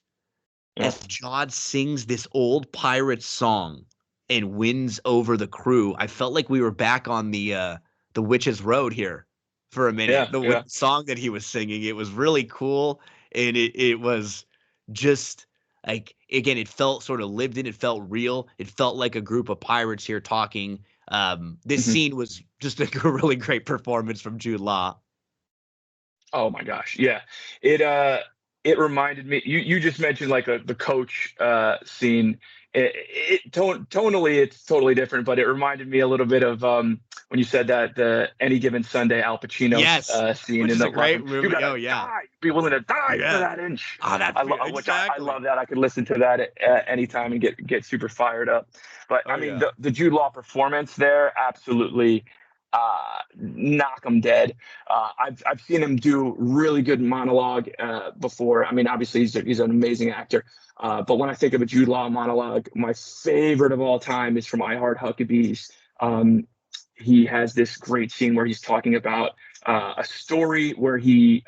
As Jod sings this old pirate song and wins over the crew. I felt like we were back on the Witch's Road here for a minute. The song that he was singing, it was really cool. And it was just like, again, it felt sort of lived in. It felt real. It felt like a group of pirates here talking. This scene was just a really great performance from Jude Law. Oh my gosh. Yeah. It reminded me, you just mentioned like the coach scene. Tonally, it's totally different, but it reminded me a little bit of when you said that the Any Given Sunday Al Pacino scene. Which in is the a great movie. Be willing to die for that inch. I love that. I could listen to that at any time and get super fired up. But the Jude Law performance there, absolutely knock him dead. I've seen him do really good monologue before. I mean, obviously he's an amazing actor. But when I think of a Jude Law monologue, my favorite of all time is from I Heart Huckabees. He has this great scene where he's talking about a story where he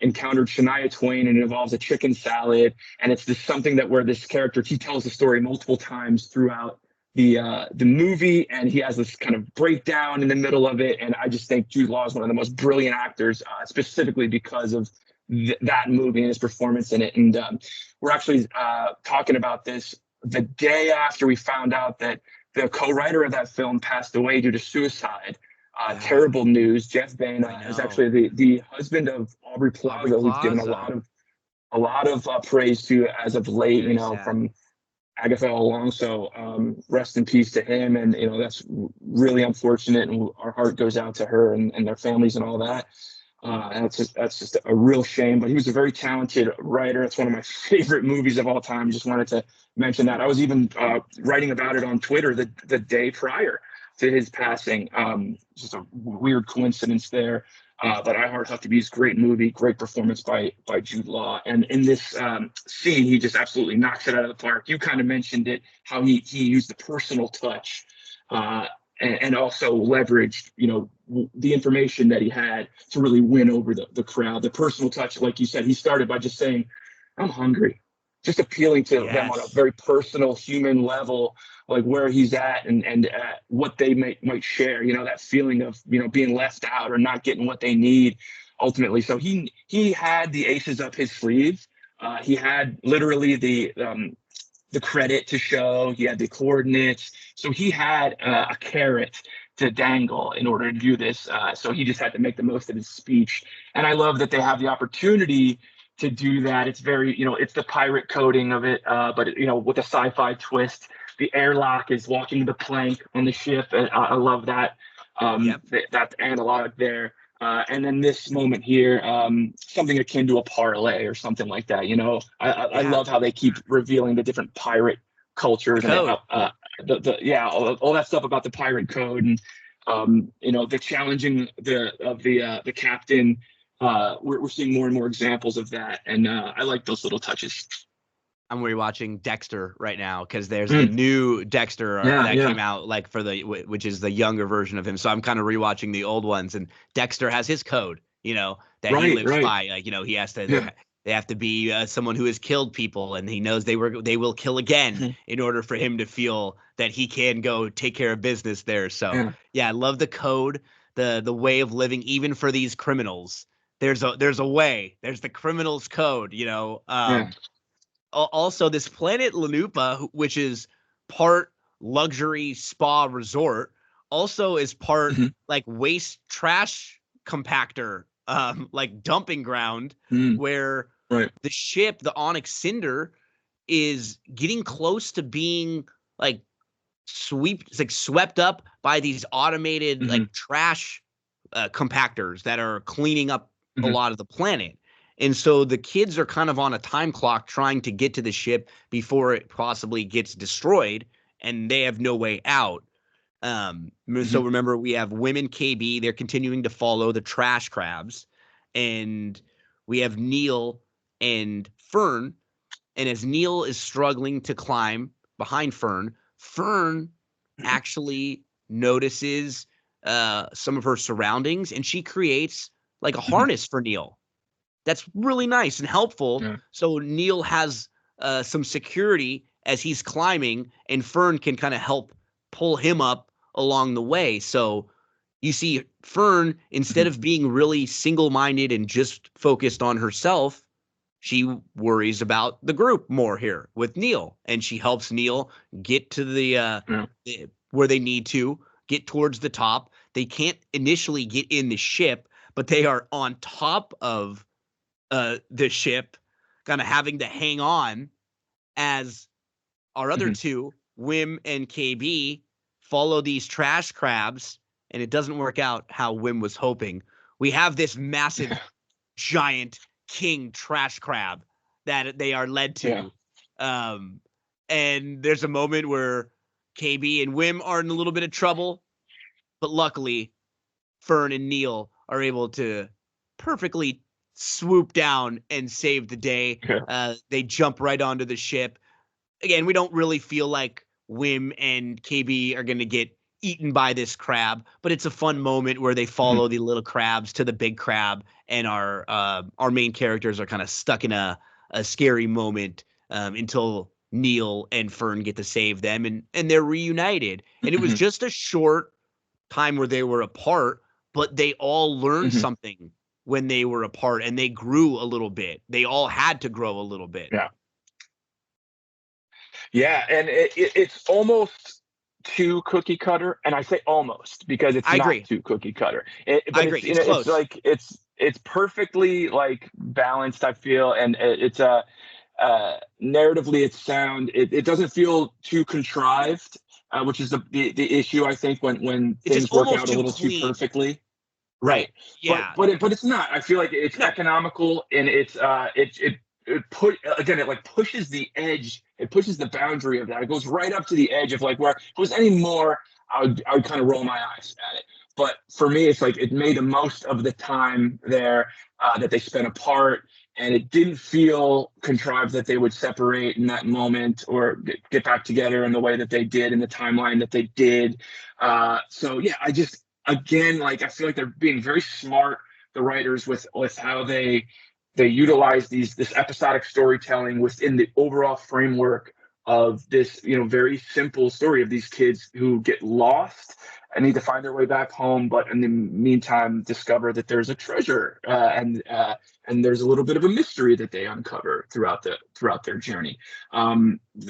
encountered Shania Twain, and it involves a chicken salad. And it's something that where this character, he tells the story multiple times throughout the movie, and he has this kind of breakdown in the middle of it. And I just think Jude Law is one of the most brilliant actors, specifically because of that movie and his performance in it. And we're actually talking about this the day after we found out that the co-writer of that film passed away due to suicide. Terrible news. Jeff Bain is actually the husband of Aubrey Plaza, who's given a lot of praise to as of late. From Agatha Alonso. Rest in peace to him. And, that's really unfortunate. And our heart goes out to her and their families and all that. And that's just a real shame. But he was a very talented writer. It's one of my favorite movies of all time. Just wanted to mention that. I was even writing about it on Twitter the day prior to his passing. Just a weird coincidence there. But I Heart Huckabee's great movie, great performance by Jude Law. And in this scene, he just absolutely knocks it out of the park. You kind of mentioned it, how he used the personal touch and also leveraged, the information that he had to really win over the crowd. The personal touch, like you said, he started by just saying, "I'm hungry," just appealing to them on a very personal, human level, like where he's at and what they might share. That feeling of being left out or not getting what they need ultimately. So he had the aces up his sleeve. He had literally the credit to show. He had the coordinates. So he had a carrot to dangle in order to do this. So he just had to make the most of his speech. And I love that they have the opportunity to do that. It's very, it's the pirate coding of it, but with a sci-fi twist. The airlock is walking the plank on the ship, and I love that. That analog there. And then this moment here, something akin to a parlay or something like that. I love how they keep revealing the different pirate cultures and all that stuff about the pirate code and the challenging the captain. We're seeing more and more examples of that, and I like those little touches. I'm rewatching Dexter right now because there's the new Dexter that came out, like which is the younger version of him. So I'm kind of rewatching the old ones, and Dexter has his code, that he lives by. Like, he has to. They have to be someone who has killed people, and he knows they will kill again in order for him to feel that he can go take care of business there. So I love the code, the way of living, even for these criminals. There's a way. There's the criminal's code, Also, this planet Lanupa, which is part luxury spa resort, also is part like waste trash compactor, like dumping ground, where the ship, the Onyx Cinder, is getting close to being like swept up by these automated like trash compactors that are cleaning up a lot of the planet. And so the kids are kind of on a time clock trying to get to the ship before it possibly gets destroyed, and they have no way out. So remember, we have women KB. They're continuing to follow the trash crabs. And we have Neil and Fern. And as Neil is struggling to climb behind Fern, Fern actually notices some of her surroundings, and she creates like a harness for Neil. That's really nice and helpful. Yeah. So Neil has some security as he's climbing, and Fern can kind of help pull him up along the way. So you see Fern, instead of being really single-minded and just focused on herself, she worries about the group more here with Neil, and she helps Neil get to the where they need to get towards the top. They can't initially get in the ship, but they are on top of the ship, kind of having to hang on as our other two, Wim and KB, follow these trash crabs, and it doesn't work out how Wim was hoping. We have this massive, giant king trash crab that they are led to. And there's a moment where KB and Wim are in a little bit of trouble, but luckily Fern and Neil are able to perfectly swoop down and save the day. They jump right onto the ship. Again, we don't really feel like Wim and KB are going to get eaten by this crab, but it's a fun moment where they follow the little crabs to the big crab, and our main characters are kind of stuck in a scary moment until Neil and Fern get to save them, and they're reunited. And it was just a short time where they were apart, but they all learned something when they were apart, and they grew a little bit. They all had to grow a little bit. Yeah, and it's almost too cookie cutter, and I say almost because it's not too cookie cutter. I agree. It's close. It's perfectly like balanced, I feel, and it's narratively it's sound. It doesn't feel too contrived, which is the issue, I think, when It's just things work almost out a too little too clean. perfectly. Right. Yeah. But it's not. I feel like it's No. economical, and it like pushes the edge. It pushes the boundary of that. It goes right up to the edge of like where if it was any more, I would kind of roll my eyes at it. But for me, it's like it made the most of the time there that they spent apart, and it didn't feel contrived that they would separate in that moment or get back together in the way that they did in the timeline that they did. So yeah, I just again, like I feel like they're being very smart, the writers, with how they utilize this episodic storytelling within the overall framework of this, very simple story of these kids who get lost and need to find their way back home, but in the meantime discover that there's a treasure, and there's a little bit of a mystery that they uncover throughout their journey.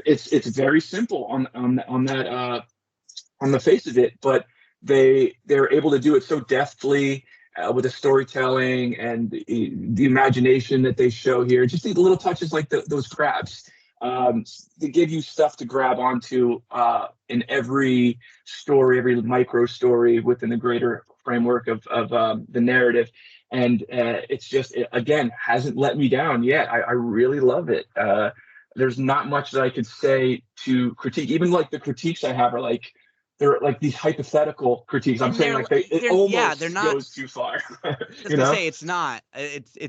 It's very simple on the face of it, but they're able to do it so deftly, with the storytelling and the imagination that they show here. Just the little touches like those crabs. They give you stuff to grab onto in every story, every micro story within the greater framework of the narrative. And again, hasn't let me down yet. I really love it. There's not much that I could say to critique. Even like the critiques I have are like, they're like these hypothetical critiques. I'm And saying like it almost they're not. goes too far. I was gonna say it's not.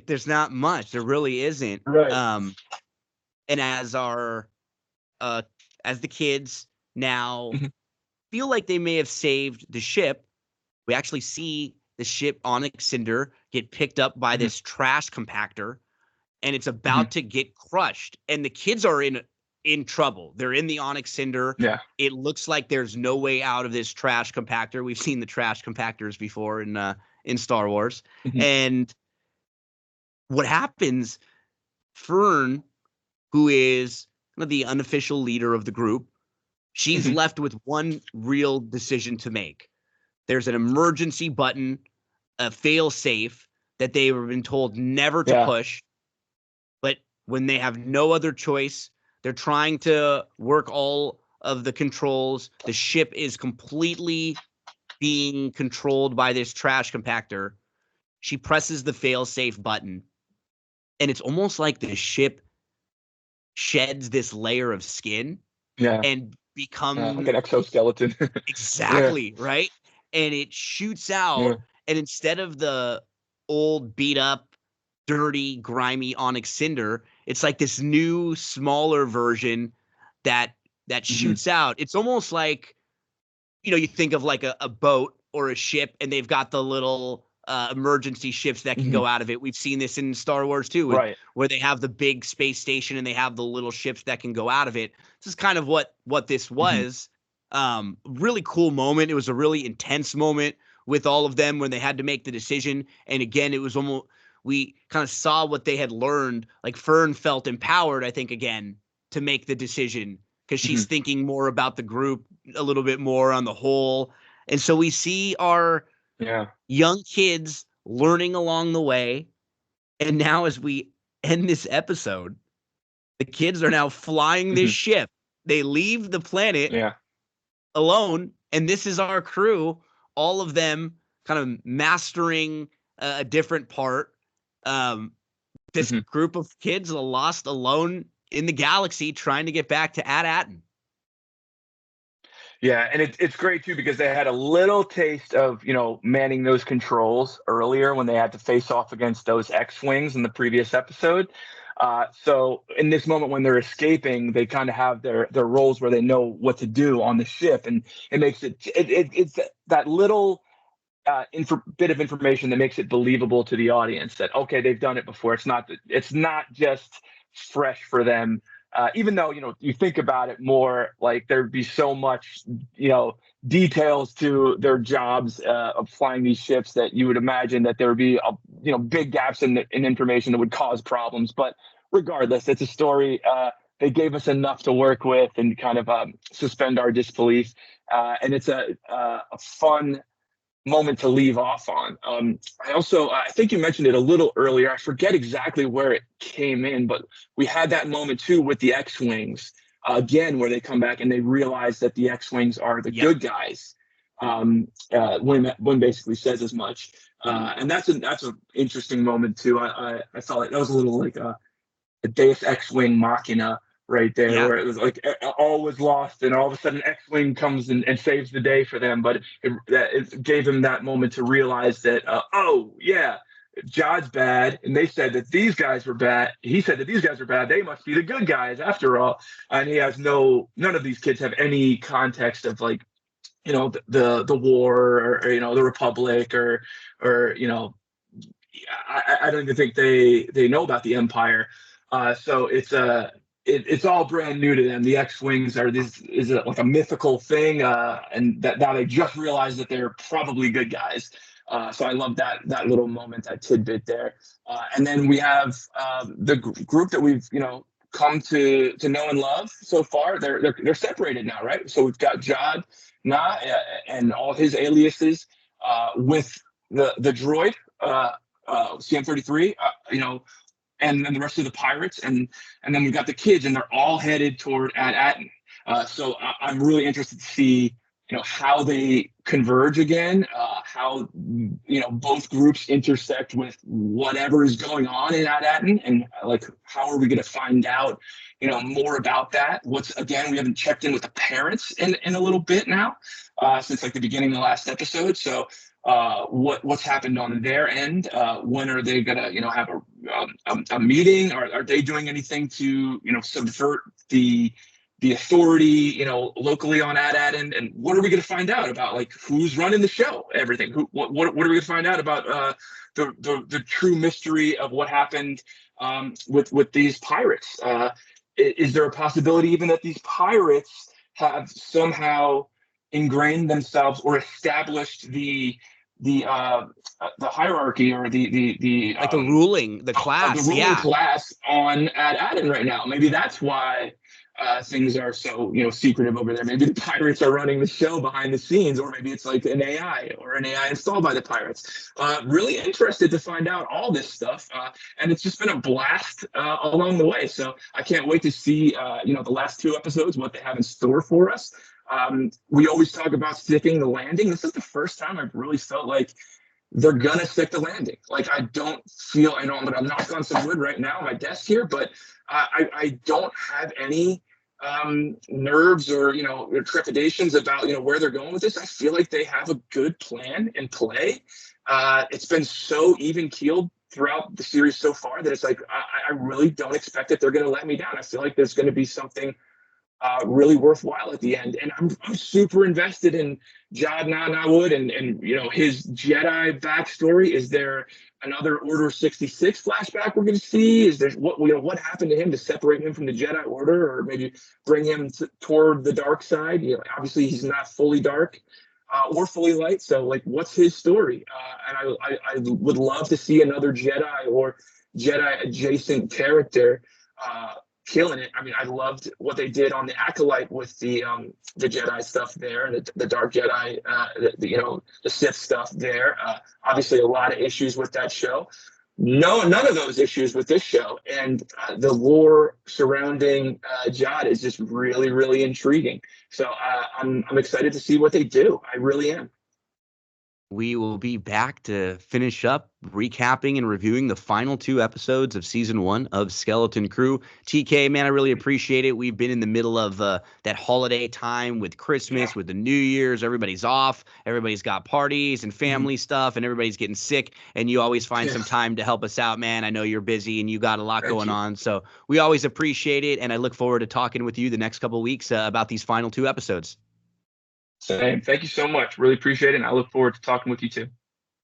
There's not much. There really isn't. Right. And as the kids now Mhm. feel like they may have saved the ship, we actually see the ship Onyx Cinder get picked up by this trash compactor, and it's about to get crushed. And the kids are in trouble. They're in the Onyx Cinder. Yeah. It looks like there's no way out of this trash compactor. We've seen the trash compactors before in Star Wars. And what happens, Fern, who is kind of the unofficial leader of the group, she's left with one real decision to make. There's an emergency button, a fail safe that they have been told never to push. But when they have no other choice, they're trying to work all of the controls. The ship is completely being controlled by this trash compactor. She presses the fail-safe button, and it's almost like the ship sheds this layer of skin and becomes like an exoskeleton. Exactly, right? And it shoots out, and instead of the old, beat-up, dirty, grimy Onyx Cinder, it's like this new, smaller version that shoots out. It's almost like, you think of like a boat or a ship, and they've got the little emergency ships that can go out of it. We've seen this in Star Wars too, where they have the big space station and they have the little ships that can go out of it. This is kind of what this was. Really cool moment. It was a really intense moment with all of them when they had to make the decision. And again, it was almost, we kind of saw what they had learned. Like Fern felt empowered, I think, again, to make the decision because she's thinking more about the group a little bit more on the whole. And so we see our young kids learning along the way. And now as we end this episode, the kids are now flying this ship. They leave the planet alone. And this is our crew, all of them kind of mastering a different part. This group of kids are lost alone in the galaxy trying to get back to AT-ATN. Yeah, and it's great too because they had a little taste of manning those controls earlier when they had to face off against those X-wings in the previous episode. So in this moment when they're escaping, they kind of have their roles where they know what to do on the ship, and it makes it's that little bit of information that makes it believable to the audience that okay, they've done it before. It's not just fresh for them. Even though you think about it more, like there'd be so much details to their jobs of flying these ships that you would imagine that there would be big gaps in information that would cause problems. But regardless, it's a story. They gave us enough to work with and kind of suspend our disbelief, and it's a fun moment to leave off on. I think you mentioned it a little earlier. I forget exactly where it came in, but we had that moment too with the X-Wings again, where they come back and they realize that the X-Wings are the good guys. When basically says as much, and that's an interesting moment too. I saw it. That was a little like a Deus X-Wing Machina right there, where it was like all was lost, and all of a sudden X-Wing comes and saves the day for them. But it gave him that moment to realize that, oh yeah, Jod's bad, and they said that these guys were bad. He said that these guys were bad. They must be the good guys after all. And he has none of these kids have any context of like, the war or the Republic or I don't even think they know about the Empire. So it's all brand new to them. The X-Wings is like a mythical thing, and that now they just realize that they're probably good guys. So I love that little moment, that tidbit there. And then we have the group that we've come to know and love so far. They're separated now, right? So we've got Jod Nah and all his aliases with the droid CM33, and then the rest of the pirates, and then we've got the kids, and they're all headed toward At-Aten. So I'm really interested to see how they converge again, how both groups intersect with whatever is going on in At-Aten, and like how are we going to find out more about that. We haven't checked in with the parents in a little bit now, since like the beginning of the last episode. So what's happened on their end? When are they gonna have a meeting? Are they doing anything to subvert the authority locally on At-Aten? And what are we going to find out about, like, who's running the show, everything? What are we going to find out about the true mystery of what happened with these pirates? Is there a possibility even that these pirates have somehow ingrained themselves or established the hierarchy, or the ruling class, the ruling class on At-Aten right now? Maybe that's why things are so secretive over there. Maybe the pirates are running the show behind the scenes, or maybe it's like an AI installed by the pirates. Really interested to find out all this stuff, and it's just been a blast along the way. So I can't wait to see the last 2 episodes, what they have in store for us. We always talk about sticking the landing. This is the first time I've really felt like they're gonna stick the landing. Like, I don't feel, I know I'm gonna knock on some wood right now on my desk here, but I don't have any nerves or trepidations about where they're going with this. I feel like they have a good plan in play. It's been so even keeled throughout the series so far that it's like I really don't expect that they're going to let me down. I feel like there's going to be something really worthwhile at the end, and I'm super invested in Jod Nah-Nah-Wood and his Jedi backstory. Is there another Order 66 flashback we're going to see? Is there what happened to him to separate him from the Jedi Order, or maybe bring him toward the dark side? Obviously he's not fully dark or fully light, so like, what's his story? And I would love to see another Jedi or Jedi adjacent character killing it. I mean, I loved what they did on the Acolyte with the Jedi stuff there, the Dark Jedi, the Sith stuff there. Obviously, a lot of issues with that show. None of those issues with this show, and the lore surrounding Jod is just really, really intriguing. So I'm excited to see what they do. I really am. We will be back to finish up recapping and reviewing the final 2 episodes of season 1 of Skeleton Crew. TK, man, I really appreciate it. We've been in the middle of that holiday time with Christmas, with the New Year's. Everybody's off. Everybody's got parties and family stuff, and everybody's getting sick. And you always find some time to help us out, man. I know you're busy and you got a lot going on. So we always appreciate it. And I look forward to talking with you the next couple of weeks about these final 2 episodes. Same. Thank you so much. Really appreciate it. And I look forward to talking with you too.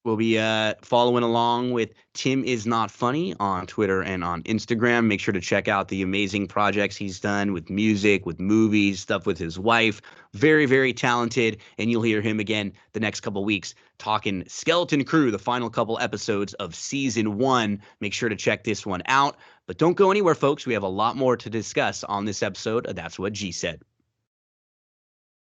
We'll be following along with Tim Is Not Funny on Twitter and on Instagram. Make sure to check out the amazing projects he's done with music, with movies, stuff with his wife. Very, very talented. And you'll hear him again the next couple weeks talking Skeleton Crew, the final couple episodes of season 1. Make sure to check this one out. But don't go anywhere, folks. We have a lot more to discuss on this episode of That's What G Said.